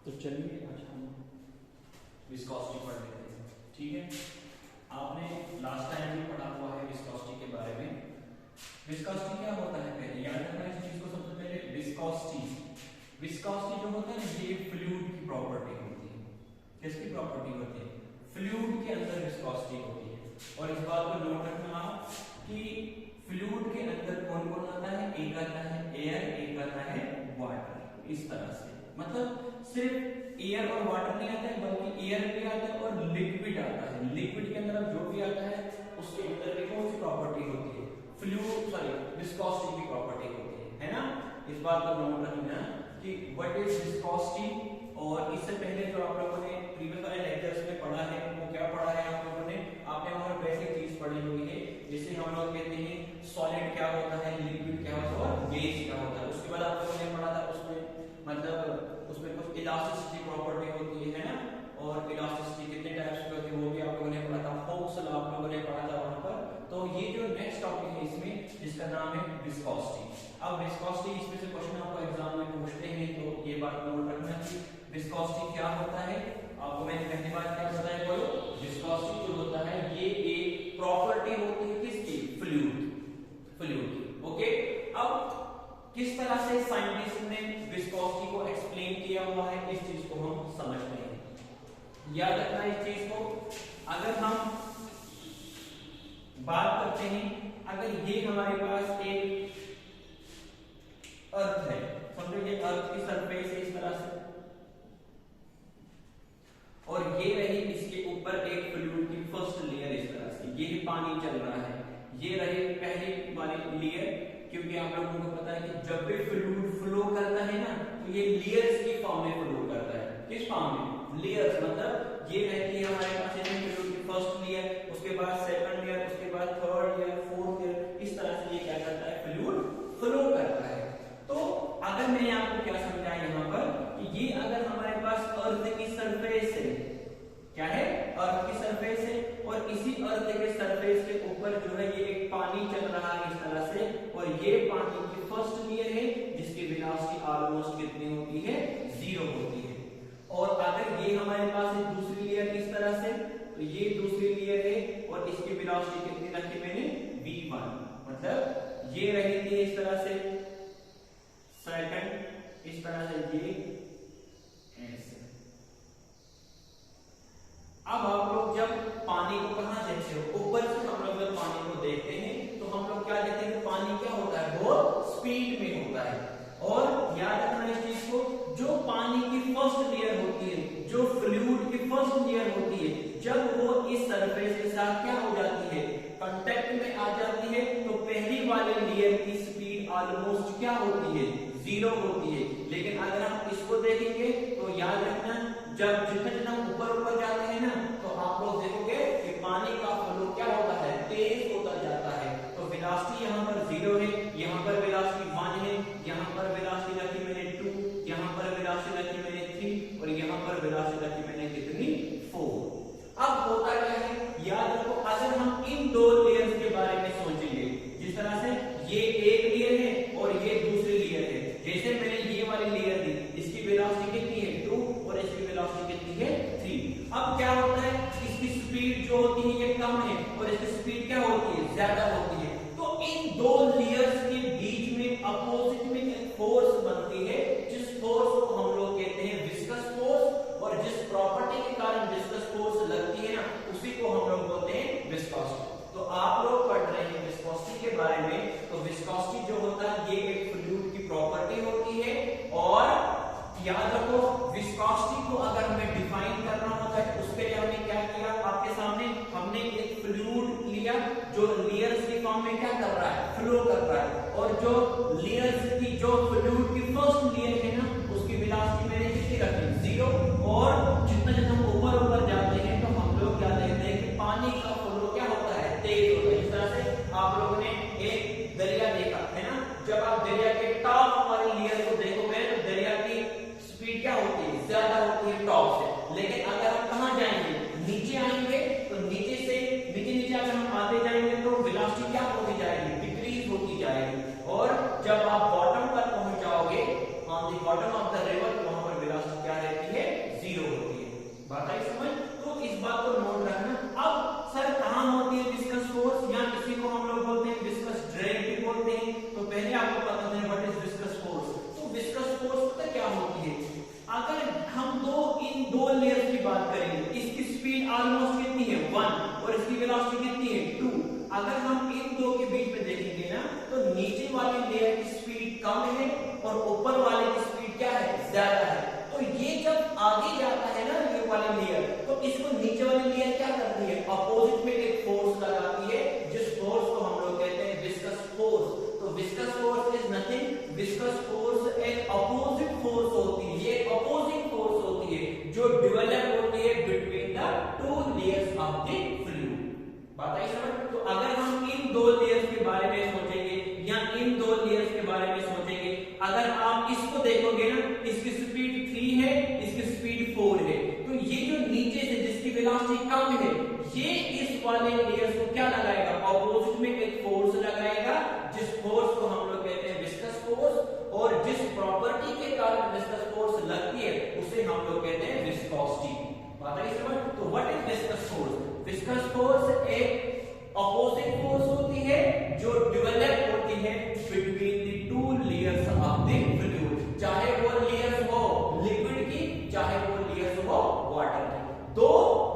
तो चलिए आज हम विस्कोसिटी पढ़ लेते हैं। ठीक है, आपने लास्ट टाइम भी पढ़ा हुआ है विस्कोसिटी के बारे में। विस्कोसिटी क्या होता है पहले याद रखना इस चीज को। सबसे पहले विस्कोसिटी जो होता है ना, ये फ्लूइड की प्रॉपर्टी होती है। किसकी प्रॉपर्टी होती है? फ्लूइड के अंदर विस्कोसिटी होती है। और इस बात को नोट रखना आप कि फ्लूइड के अंदर कौन कौन आता है? एक आता है एयर, एक आता है वाटर। इस तरह से मतलब सिर्फ एयर और वाटर नहीं आता है, बल्कि एयर भी आता है और लिक्विड आता है। लिक्विड के अंदर जो भी आता है उसके अंदर भी कौन सी प्रॉपर्टी होती है? विस्कोसिटी की प्रॉपर्टी होती है ना। इस बात को नोट रखना कि व्हाट इज विस्कोसिटी। और इससे पहले जो आप लोगों ने प्रीवियस वाले लेक्चर्स में पढ़ा है वो क्या पढ़ा है आप लोगों ने? आपने वहां बेसिक चीज पढ़ी हुई है, जिसे हम लोग कहते हैं सॉलिड क्या होता है, लिक्विड क्या होता है और गैस क्या होता है। उसके बाद आप लोगों ने पढ़ा था उसमें मतलब उसमें कुछ इलास्टिसिटी प्रॉपर्टी होती है ना, और इलास्टिसिटी कितने टाइप्स की होती है वो भी आप लोगों ने पढ़ा था। फोक्स लॉ आप लोगों ने पढ़ा था वहां पर। तो ये जो नेक्स्ट टॉपिक है इसमें, जिसका नाम है विस्कोसिटी। अब विस्कोसिटी इसमें से क्वेश्चन आपको एग्जाम में पूछते हैं, तो ये बात नोट रखना कि विस्कोसिटी क्या होता है। आपको मैंने पहली बात क्या बताया, बोलो। विस्कोसिटी जो होता है ये एक प्रॉपर्टी होती है किसकी? फ्लूइड की। ओके, अब किस तरह से साइंटिस्ट ने विस्कोसिटी को एक्सप्लेन किया हुआ है, इस चीज को हम समझते हैं। याद रखना इस चीज को। अगर हम बात करते हैं, अगर ये हमारे पास एक अर्थ है, समझो ये अर्थ की सरफेस है इस तरह से, और ये रही इसके ऊपर एक फ्लूइड की फर्स्ट लेयर इस तरह से, ये पानी चल रहा है, ये रही पहली वाली लेयर। क्योंकि आप लोगों को पता है कि जब भी फ्लूइड फ्लो करता है ना, तो ये लेयर्स की फॉर्म में फ्लो करता है। किस फॉर्म में? लेयर्स। मतलब ये रहती है हमारे पास फ्लूइड की फर्स्ट लेयर, उसके बाद सेकंड लेयर, उसके बाद थर्ड लेयर, फोर्थ लेयर, इस तरह से ये क्या करता है? फ्लूइड फ्लो करता है। तो अगर मैंने आपको क्या समझाया यहाँ पर कि ये अगर हमारे पास अर्थ की सरफेस है, क्या है? अर्थ की सरफेस है, और इसी अर्थ के सरफेस के ऊपर जो है ये एक पानी चल रहा है इस तरह से, और ये पानी की फर्स्ट लेयर है जिसकी वेलोसिटी ऑलमोस्ट कितनी होती है? 0 होती है। और अगर ये हमारे पास एक दूसरी लेयर इस तरह से, तो ये दूसरी लेयर है और इसकी वेलोसिटी कितनी रखी मैंने? v1। मतलब ये रही थी इस तरह से, सेकंड इस तरह से, ये ऐसे। अब आप लोग जब पानी को कहां देखते हो? ऊपर से हम लोग जब पानी को देखते हैं तो हम लोग क्या देखते हैं? पानी क्या होता है? वो स्पीड में होता है। और याद रखना इस चीज को, जो पानी की फर्स्ट लेयर होती है, जो फ्लूइड की फर्स्ट लेयर होती है, जब वो इस सरफेस के साथ क्या हो जाती है? कांटेक्ट में आ जाती है, तो पहली वाली लेयर की स्पीड ऑलमोस्ट क्या होती है? 0 होती है। लेकिन अगर हम इसको देखेंगे तो याद रखना, जब जितना ऊपर जाते हैं ना, तो आप लोग देखोगे कि पानी का फ्लो क्या होता है? तेज होता जाता है। तो वेलोसिटी यहाँ पर 0 है, यहाँ पर वेलोसिटी 1 है, यहाँ पर वेलोसिटी रखी मैंने 2, यहाँ पर वेलोसिटी रखी मैंने 3, और यहाँ पर वेलोसिटी रखी मैंने कितनी? 4। अब होता क्या है? याद रखो, अगर हम इन दो लेयर्स के बारे में सोचेंगे, जिस तरह से ये एक लेयर है और ये दूसरी लेयर है, जैसे मैंने ये वाली लेयर दी, इसकी वेलोसिटी कितनी है? 2, और इसकी वेलोसिटी कितनी है? 3। अब क्या होता है? इसकी स्पीड जो होती है ये कम है, और इसकी स्पीड क्या होती है? ज्यादा होती है। तो इन दो लेयर्स के बीच में अपोजिट में एक फोर्स बनती है, जिस फोर्स को हम लोग कहते हैं विस्कस फोर्स, और जिस प्रॉपर्टी के कारण विस्कस फोर्स लगती है ना, उसी को हम लोग बोलते हैं विस्कोसिटी। तो आप लोग पढ़ रहे हैं विस्कोसिटी के बारे में, तो विस्कोसिटी जो होता है ये एक फ्लूइड की प्रॉपर्टी होती है। और याद रखो, विस्कोसिटी को अगर हमें डिफाइन करना होता है, उसके लिए हमने क्या किया? आपके सामने हमने एक फ्लूइड लिया जो लेयर्स की फॉर्म में क्या कर रहा है? फ्लो कर रहा है। और जो लेयर्स की, जो फ्लूइड की फर्स्ट लेयर है ना, उसकी वेलोसिटी मैंने कितनी रखी? 0। और जितना हम ऊपर जाते हैं तो हम लोग क्या देखते हैं कि पानी का फ्लो क्या होता है? तेज होता है। इस तरह से आप लोगों ने एक दरिया देखा है ना, जब आप दरिया के टॉप वाली लेयर को देखोगे तो दरिया की स्पीड क्या होती है? ज्यादा होती है टॉप से। लेकिन अगर हम कहां जाएंगे? नीचे आएंगे, तो नीचे अगर हम आते जाएंगे तो वेलोसिटी क्या होती जाएगी? डिक्रीज होती जाएगी। और जब आप बॉटम पर पहुंच जाओगे, on the bottom of the river, वहां पर वेलोसिटी क्या रहती है? नीचे वाली लेयर की स्पीड कम है और ऊपर वाले की स्पीड क्या है, ज्यादा है। तो ये जब आगे जाता है ना ये वाली लेयर, तो इसको नीचे वाली लेयर क्या करती है, अपोजिट में एक फोर्स लगाती है, जिस फोर्स को हम लोग कहते हैं विस्कस फोर्स। तो viscous force is nothing, viscous force एक अपोजिट फोर्स होती है, ये अपोजिट फोर्स होती है जो डेवलप होती है between the two layers of the fluid. बात आई समझ? तो अगर हम इन दो लेयर्स के बारे में सोचेंगे या इन दो लेयर्स के बारे में सोचेंगे, अगर आप इसको देखोगे ना, इसकी स्पीड 3 है, इसकी स्पीड 4 है, तो ये जो नीचे से जिसकी वेलोसिटी कम है, ये इस वाले लेयर्स को क्या लगाएगा, अपोजिट में एक फोर्स लगाएगा, जिस फोर्स को हम लोग कहते हैं विस्कस फोर्स, और जिस प्रॉपर्टी के कारण विस्कस फोर्स लगती है उसे हम लोग कहते हैं विस्कोसिटी। बात आई समझ? तो what is viscous force? Viscous force एक अपोजिट फोर्स होती है जो डेवलप होती है between the two layers of the fluid, चाहे वो लेयर्स हो लिक्विड की, चाहे वो लेयर्स हो वाटर की। दो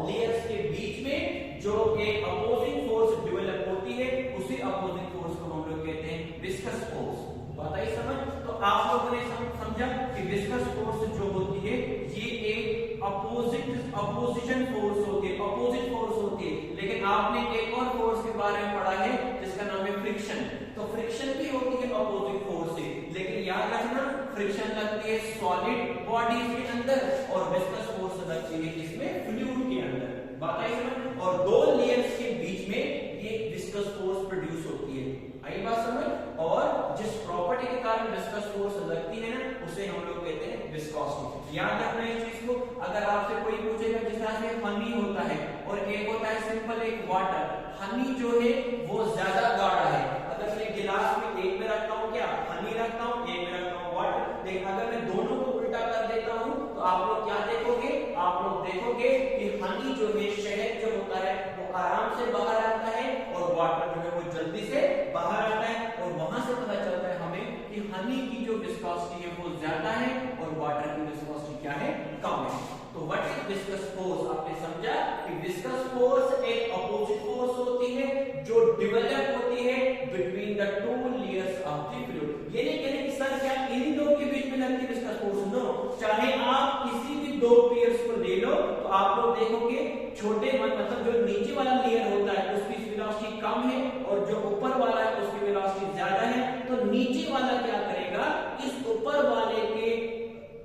लेयर्स के बीच में जो एक अपोजिंग फोर्स डेवलप होती है, उसी अपोजिंग फोर्स को हम लोग कहते हैं विस्कस फोर्स। बात आई समझ? तो आप लोगों ने समझा कि विस्कस फोर्स जो होती है ये एक अपोजिशन फोर्स होती है, अपोजिट फोर्स होती है। लेकिन आपने एक और फोर्स के बारे में पढ़ा है जिसका नाम है फ्रिक्शन। तो फ्रिक्शन भी होती है अपोजिट फोर्स से, लेकिन याद रखना फ्रिक्शन लगती है सॉलिड बॉडीज के अंदर और विस्कस फोर्स लगती है इसमें फ्लूइड के अंदर। बात आई समझ? और दो लेयर्स के बीच में ये विस्कस फोर्स प्रोड्यूस होती है। आई बात समझ? और जिस प्रॉपर्टी के कारण विस्कस फोर्स लगती है ना, उसे हम लोग कहते हैं विस्कोसिटी। याद रखना इस चीज को। अगर आपसे कोई पूछेगा जिस तरह से हनी होता है और एक होता है सिंपल एक वाटर, हनी जो है वो ज्यादा गाढ़ा है। अगर मैं गिलास में एक में रखता हूँ क्या, हनी रखता हूँ, एक में रखता हूँ वाटर, लेकिन अगर मैं दोनों को उल्टा कर देता हूँ तो आप लोग क्या देखोगे, आप लोग देखोगे कि हनी जो है, शहद जो होता है वो आराम से बाहर आता है और वाटर जो है वो जल्दी से बाहर आता है। और वहां से पता चलता है हमें कि हनी की जो विस्कोसिटी है वो ज्यादा है और वाटर की विस्कोसिटी क्या है, कम है। तो व्हाट इज विस्कस फोर्स? आपने समझा कि विस्कस फोर्स एक अपोजिट फोर्स होती है जो डेवलप होती है between the two layers of the fluid. ये नहीं कहने कि सर क्या इन दो के बीच में लगती है विस्कस फोर्स? नो, चाहे आप किसी भी दो पेयर्स को ले लो तो आप लोग देखोगे छोटे मतलब जो नीचे वाला लेयर होता है उसकी वेलोसिटी कम है और जो ऊपर वाला है उसकी वेलोसिटी ज्यादा है। तो नीचे वाला क्या करेगा, इस ऊपर वाले के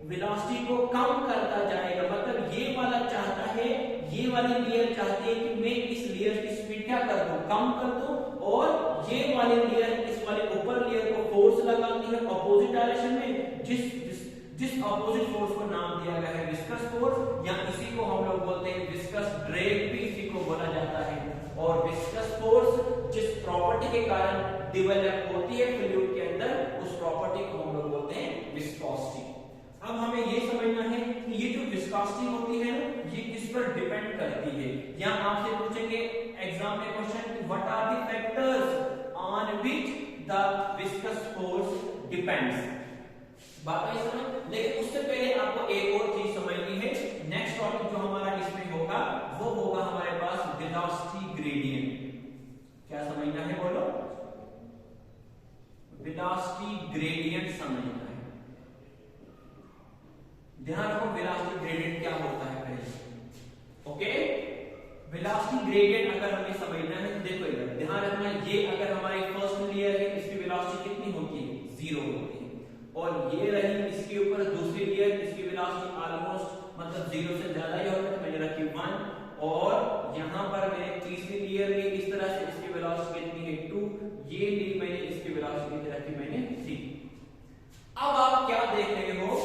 वेलोसिटी को कम करता जाएगा। मतलब ये वाला चाहता है, ये वाली लेयर चाहती है कि मैं इस लेयर की स्पीड क्या कर दूं, कम कर दूं, और ये वाली लेयर इस वाले ऊपर लेयर को फोर्स लगाती है अपोजिट डायरेक्शन में, जिस अपोजिट फोर्स को नाम दिया गया है विस्कस फोर्स, या इसी को हम लोग बोलते हैं विस्कस ड्रैग भी इसी को बोला जाता है। और विस्कस फोर्स जिस प्रॉपर्टी के कारण डेवलप होती है फ्लूइड के अंदर, उस प्रॉपर्टी को हम लोग बोलते हैं विस्कोसिटी। अब हमें ये समझना है कि ये जो विस्कोसिटी होती है ना, ये किस पर डिपेंड करती है। या आपसे पूछेंगे एग्जाम में question, what are the factors on which the viscous force depends. बात आई समझ? लेकिन उससे पहले आपको एक और चीज समझनी है। नेक्स्ट टॉपिक जो हमारा इसमें होगा वो होगा हमारे पास वेलोसिटी ग्रेडियंट। क्या समझना है बोलो? वेलोसिटी ग्रेडियंट समझना है। ध्यान रखो वेलोसिटी ग्रेडियंट क्या होता है पहले। ओके, वेलोसिटी ग्रेडियंट अगर हमें समझना है तो देखो इधर ध्यान रखना, ये अगर हमारी फर्स्ट लेयर है इसकी वेलोसिटी कितनी होती है, 0 होती है। और ये रही इसके ऊपर दूसरी लेयर, इसकी वेलोसिटी ऑलमोस्ट मतलब 0 से ज्यादा ही होती है, तो मैंने रखी 1। और यहां पर मैंने तीसरी लेयर ली इस तरह से, इसकी वेलोसिटी कितनी है 2। ये ली मैंने, इसकी वेलोसिटी कितनी रखी मैंने 3। अब आप क्या देख रहे हो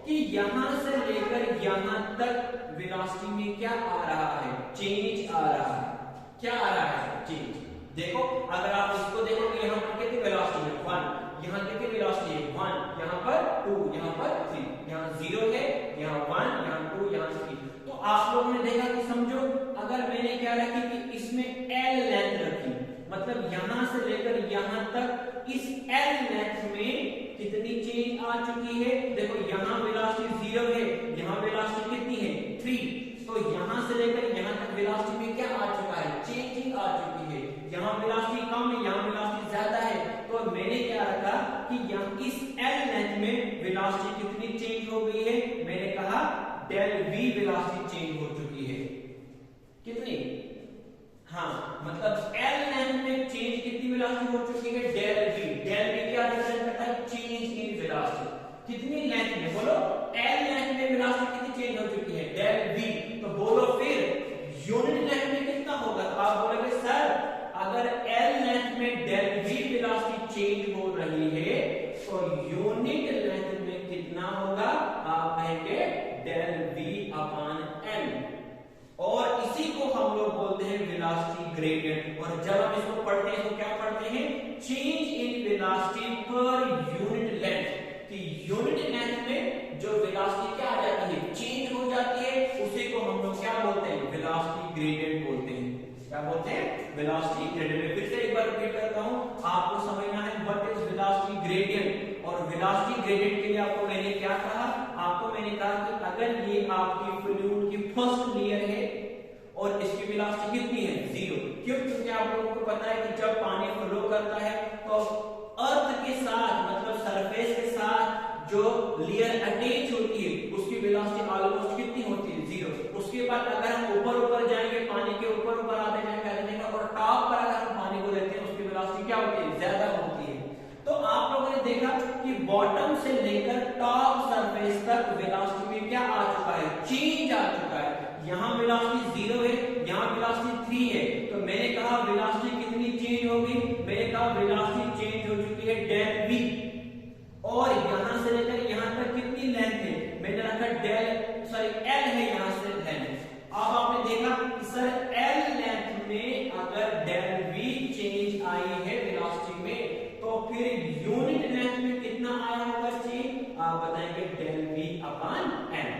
कि यहां से लेकर यहां तक वेलोसिटी में क्या आ रहा है, चेंज आ रहा है। क्या आ रहा है, चेंज। देखो अगर आप इसको देखोगे यहां पर कितनी वेलोसिटी है 1, यहां कितनी वेलोसिटी है 1, यहां पर 2, यहां पर 3, यहां 0 है, यहां 1, यहां 2, यहां 3। तो आप लोगों ने देखा कि समझो अगर मैंने क्या रखी कि इसमें L लेंथ रखी, मतलब यहां से लेकर यहां तक इस L लेंथ में कितनी चेंज आ चुकी है। देखो यहां वेलोसिटी 0 है, यहां वेलोसिटी कितनी है 3। तो यहां से लेकर यहां तक वेलोसिटी में क्या आ चुका है, चेंजिंग आ चुकी है। यहां वेलोसिटी कम है, यहां वेलोसिटी ज्यादा है। तो मैंने वेलोसिटी कितनी चेंज हो गई है? मैंने कहा डेल v वेलोसिटी चेंज हो चुकी है। कितनी? हाँ, मतलब L लेंथ में चेंज कितनी वेलोसिटी हो चुकी है? Del v। डेल v क्या रिप्रेजेंट करता है? Change in velocity. कितनी लेंथ में? बोलो L लेंथ में वेलोसिटी कितनी चेंज हो चुकी है? Del v। तो बोलो फिर यूनिट लेंथ में कितना होगा? तो आप बोलोगे सर अगर L लेंथ में डेल v वेलोसिटी चेंज हो रही है तो यूनिट लेंथ में कितना होगा? आप कहेंगे डेल v अपॉन L। और इसी को हम लोग बोलते हैं वेलोसिटी ग्रेडियंट। और जब हम इसको पढ़ते हैं तो क्या पढ़ते हैं? Change in velocity per unit length. कि यूनिट लेंथ में जो वेलोसिटी क्या आ जाती है? चेंज हो जाती है, उसी को हम लोग क्या बोलते हैं? वेलोसिटी ग्रेडियंट बोलते हैं। क्या बोलते हैं? Velocity gradient. फिर से एक बार रिपीट करता हूं, आपको समझना है व्हाट इज वेलोसिटी ग्रेडियंट। और वेलोसिटी ग्रेडियंट के लिए आपको मैंने क्या कहा? आपको मैंने कहा कि अगर ये आपकी फ्लूइड की फर्स्ट लेयर है और इसकी वेलोसिटी कितनी है? 0। क्यों? क्योंकि आप लोगों को पता है कि जब पानी फ्लो करता है तो अर्थ के साथ मतलब सरफेस के साथ जो लेयर अटैच होती है उसकी वेलोसिटी ऑलमोस्ट कितनी होती है? 0। उसके बाद अगर हम ऊपर ऊपर जाएंगे, पानी के ऊपर ऊपर आते जाएंगे और टॉप पर अगर हम पानी को लेते हैं उसकी वेलोसिटी क्या होती है? ज्यादा होती है। तो आप लोगों ने देखा कि बॉटम से लेकर टॉप सरफेस तक वेलोसिटी में क्या आ चुका है? चेंज आ चुका है। यहाँ वेलोसिटी 0 है, यहाँ वेलोसिटी 3 है। तो मैंने कहा वेलोसिटी कितनी चेंज होगी? मैंने कहा वेलोसिटी चेंज हो चुकी है डेल v। और यहां से लेकर यहां तक कितनी लेंथ है? मैंने रखा L है यहां से लेंथ। अब आपने देखा कि सर L लेंथ में अगर डेल v चेंज आई है वेलोसिटी में तो फिर यूनिट लेंथ में कितना आया होगा चेंज? आप बताएंगे डेल v अपॉन L।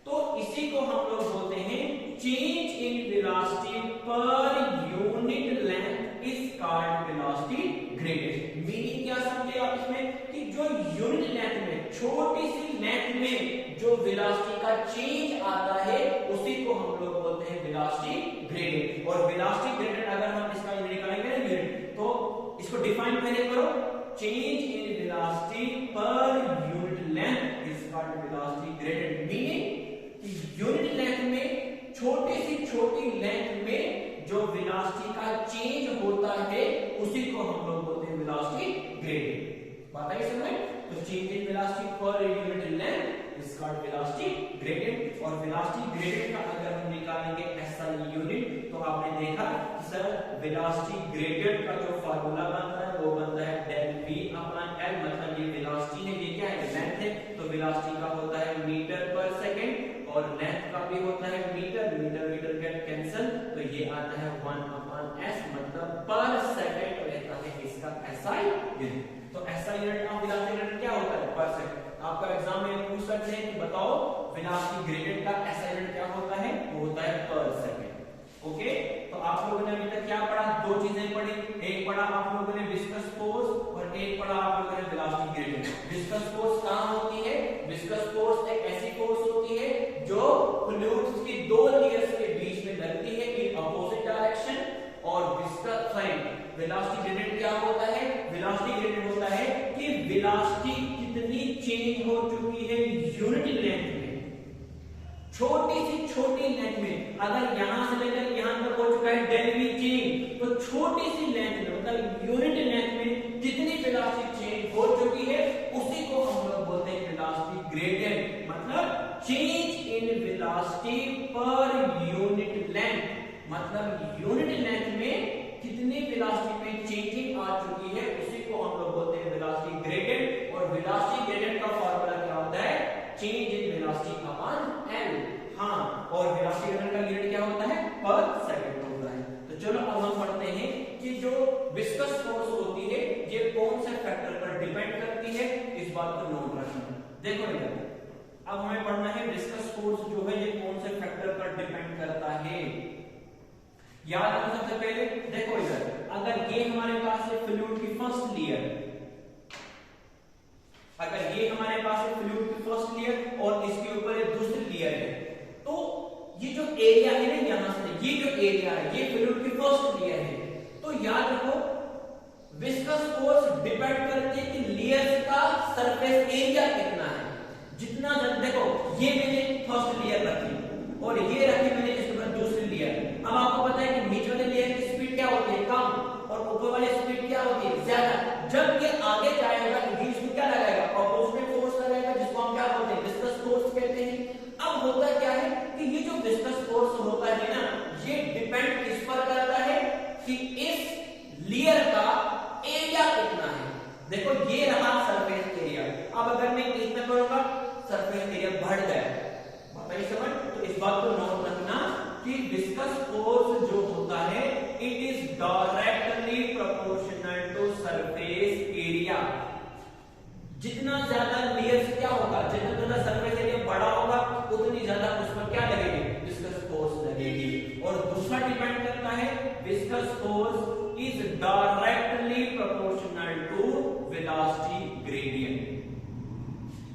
तो इसी को हम लोग बोलते हैं change in velocity per unit length is called velocity gradient. Meaning क्या समझे आप इसमें? कि जो यूनिट लेंथ में छोटी सी लेंथ में जो वेलोसिटी का चेंज आता है उसी को हम लोग बोलते हैं वेलोसिटी ग्रेडियंट। और वेलोसिटी ग्रेडियंट अगर हम इसका निकालेंगे ना यूनिट, तो इसको डिफाइन पहले करो। Change in velocity per unit length is called velocity gradient. Meaning unit length में छोटी लेंथ में जो वेलोसिटी का चेंज होता है उसी को हम लोग बोलते हैं वेलोसिटी ग्रेडियंट। बात आई समझ? तो change in velocity per unit length is called velocity gradient. और वेलोसिटी ग्रेडियंट का अगर हम निकालेंगे SI यूनिट तो आपने देखा कि सर वेलोसिटी ग्रेडियंट का जो फार्मूला बनता है वो बनता है डेल v अपॉन L। मतलब ये वेलोसिटी है, ये क्या है? लेंथ है। तो वेलोसिटी का होता है मीटर पर सेकंड और लेंथ का भी होता है मीटर। मीटर गेट कैंसिल तो ये आता है 1 अपॉन s मतलब पर सेकंड रहता है इसका SI यूनिट। तो SI unit of velocity gradient क्या होता है? पर सेकंड। आपका एग्जाम में पूछ सकते हैं कि बताओ वेलोसिटी ग्रेडियंट का SI यूनिट क्या होता है? वो होता है पर सेकंड। ओके, तो आप लोगों ने अभी तक क्या पढ़ा? दो चीजें पढ़ी। एक पढ़ा आप लोगों ने विस्कस फोर्स और एक पढ़ा आप लोगों ने वेलोसिटी ग्रेडियंट। विस्कस फोर्स कहां होती है? विस्कस फोर्स एक ऐसी फोर्स होती है जो फ्लूइड्स की दो लेयर्स के बीच में लगती है इन अपोजिट डायरेक्शन। और वेलोसिटी ग्रेडियंट क्या होता है? वेलोसिटी ग्रेडियंट होता है कि वेलोसिटी कितनी चेंज हो चुकी है यूनिट लेंथ में। छोटी लेंथ में अगर यहां से लेकर यहां तक हो चुका है डेल v चेंज, तो छोटी सी लेंथ में मतलब यूनिट लेंथ में कितनी वेलोसिटी चेंज हो चुकी है उसी को हम लोग बोलते हैं वेलोसिटी ग्रेडियंट। मतलब change in velocity per unit length, मतलब यूनिट लेंथ में कितनी वेलोसिटी में चेंजिंग आ चुकी है उसी को हम लोग बोलते हैं वेलोसिटी ग्रेडियंट। और वेलोसिटी ग्रेडियंट का फार्मूला क्या होता है? Change in velocity upon L। हाँ, और वेलोसिटी ग्रेडियंट का यूनिट क्या होता है? पर सेकंड होता है। तो चलो अब हम पढ़ते हैं कि जो विस्कस फोर्स होती है ये कौन से फैक्टर पर डिपेंड करती है, इस बात को नोट रखना। देखो इधर, अब हमें पढ़ना है विस्कस फोर्स जो है ये कौन से फैक्टर पर डिपेंड करता है। याद रखो सबसे पहले, देखो इधर, अगर ये हमारे पास है फ्लूइड की फर्स्ट लेयर, अगर ये हमारे पास है फ्लूइड की फर्स्ट लेयर और इसके ऊपर एक दूसरी लेयर है, तो ये जो एरिया है ना यहां से ये जो एरिया है ये फ्लूइड की फर्स्ट लेयर है। तो याद रखो विस्कस फोर्स डिपेंड करती है कि लेयर्स का सरफेस एरिया कितना और ये रखी मैंने इसके ऊपर दूसरी लेयर। अब आपको पता है कि बीच वाले लेयर की स्पीड क्या होती है, कम, और ऊपर वाली स्पीड क्या होती है, ज्यादा। जब ये आगे जाएगा तो ये इसको क्या लगाएगा, अपोजिट फोर्स लगाएगा, जिसको हम क्या बोलते हैं, विस्कस फोर्स कहते हैं। अब होता क्या है कि ये जो विस्कस फोर्स होता है ना, ये डिपेंड किस पर करता है कि इस लेयर का एरिया कितना है। देखो ये रहा सरफेस एरिया। अब अगर मैं इसमें करूंगा, सरफेस एरिया बढ़ गया, बताइए समझ। तो इस बात को नोट रखना कि विस्कस फोर्स जो होता है it is directly proportional to surface area. जितना ज्यादा लेयर्स क्या होगा, जितना ज्यादा सरफेस एरिया बड़ा होगा उतनी ज्यादा उस पर क्या लगेगी, विस्कस फोर्स लगेगी। और दूसरा डिपेंड करता है viscous force is directly proportional to velocity gradient.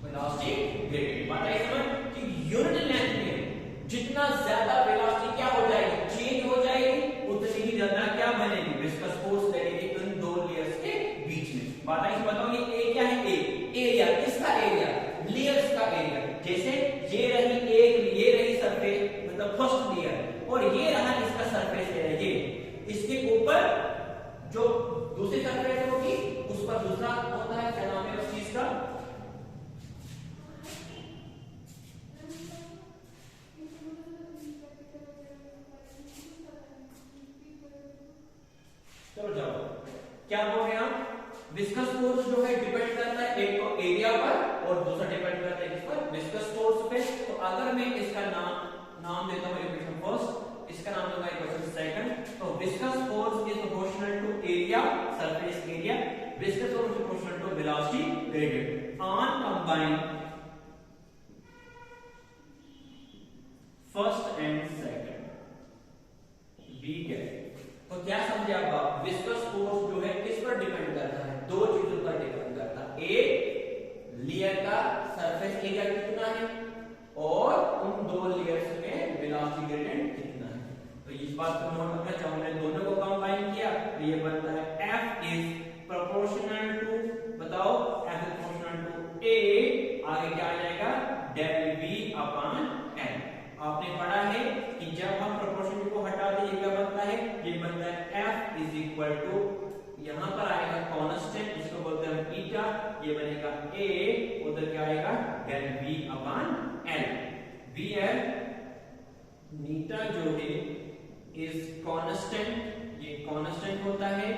Velocity gradient बताइए समझ कि यूनिट लेंथ में जितना ज्यादा वेलोसिटी क्या हो जाएगी, चेंज हो जाएगी, उतनी ही ज्यादा क्या बनेगी, विस्कस फोर्स लगेगी इन दो लेयर्स के बीच में। बताइए बताओ ये ए क्या है, एरिया, किसका एरिया, लेयर्स का एरिया। जैसे ये रही सरफेस मतलब फर्स्ट लेयर, और ये रहा इसका सरफेस एरिया, ये इसके ऊपर जो दूसरी सरफेस होगी उस पर दूसरा होता है, क्या नाम है उस चीज का, चलो जाओ, क्या बोल रहे हैं हम, विस्कस फोर्स जो है डिपेंड करता है एक तो एरिया पर और दूसरा डिपेंड करता है किस पर, विस्कस फोर्स पे। तो अगर मैं इसका नाम देता हूं इक्वेशन फर्स्ट, इसका नाम दूंगा इक्वेशन सेकंड। तो viscous force is proportional to area, surface area, viscous force is proportional to velocity gradient on combine first and second we get. तो क्या समझे आप, विस्कस फोर्स जो है किस पर डिपेंड करता है, दो चीजों पर डिपेंड करता है, एक लेयर का सरफेस एरिया कितना है और उन दो लेयर्स में वेलोसिटी ग्रेडियंट कितना है। तो इस बात को नोट रखना, जब हमने दोनों को कंबाइन किया तो ये बनता है F इज प्रोपोर्शनल टू, बताओ F is proportional to A, आगे क्या आ जाएगा, डेल V अपॉन L। आपने पढ़ा है कि जब हम प्रोपोर्शनल को हटा दें ये क्या बनता है, ये बनता है F इज इक्वल टू, यहां पर आएगा कांस्टेंट, इसको बोलते हैं ईटा, ये बनेगा A, उधर क्या आएगा del V upon L। VL नीटा जो है इज कांस्टेंट, ये कांस्टेंट होता है,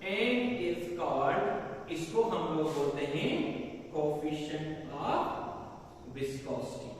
एंड इज कॉल्ड, इसको हम लोग बोलते हैं कोएफिशिएंट ऑफ विस्कोसिटी।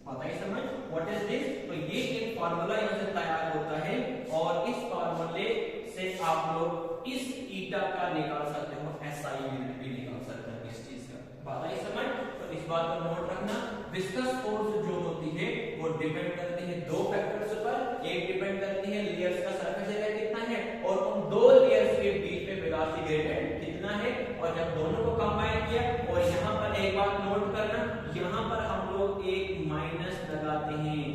पता ही समझ व्हाट इज दिस। तो ये एक फार्मूला यहां से तैयार होता है और इस फार्मूले से आप लोग इस ईटा का निकाल सकते हो, एसआई यूनिट भी निकाल सकते हो इस चीज का। बात आई समझ। तो इस बात को नोट रखना, विस्कस फोर्स जो होती है वो डिपेंड करती है दो फैक्टर्स पर, एक डिपेंड करती है लेयर्स का सरफेस एरिया कितना है और उन दो लेयर्स के बीच में वेलोसिटी ग्रेडियंट कितना है। और जब दोनों को कंबाइन किया, और यहां पर एक बात नोट करना, यहां पर हम लोग एक माइनस लगाते हैं,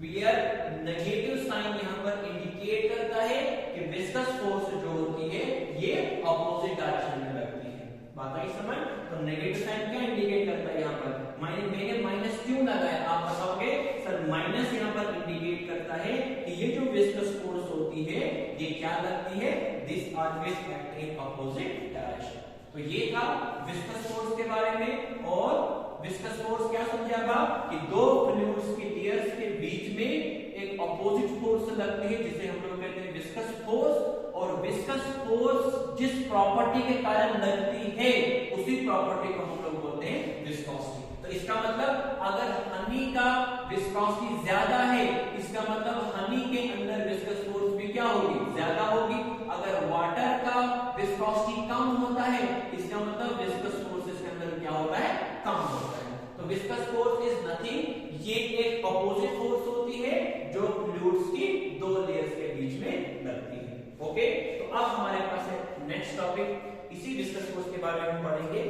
वेयर नेगेटिव साइन यहां पर इंडिकेट करता है कि विस्कस फोर्स जो होती है ये ऑपोजिट डायरेक्शन में लगती है। बात आई समझ। तो नेगेटिव साइन क्या इंडिकेट करता है, यहां पर मैंने माइनस क्यों लगाया, आप बताओगे सर माइनस यहां पर इंडिकेट करता है कि ये जो विस्कस फोर्स होती है ये क्या लगती है, this always act in opposite direction. तो ये था विस्कस फोर्स के बारे में। और विस्कस फोर्स क्या समझे आप कि दो फ्लूइड्स की लेयर्स के बीच में एक ऑपोजिट फोर्स लगती है जिसे हम लोग कहते हैं विस्कस फोर्स। और विस्कस फोर्स जिस प्रॉपर्टी के कारण लगती है उसी प्रॉपर्टी को हम लोग बोलते हैं विस्कोसिटी। तो इसका मतलब अगर हनी का विस्कोसिटी ज्यादा है, इसका मतलब हनी के अंदर विस्कस फोर्स भी क्या होगी, ज्यादा होगी। अगर वाटर का विस्कोसिटी कम होता है, इसका मतलब विस्कस फोर्स इसके अंदर क्या होता है, कम होता है। तो विस्कस फोर्स इज नथिंग, ये एक ऑपोजिट फोर्स होती है जो फ्लूइड्स की दो लेयर्स के बीच में लगती है। ओके, तो अब हमारे पास है नेक्स्ट टॉपिक, इसी विस्कस फोर्स के बारे में हम पढ़ेंगे।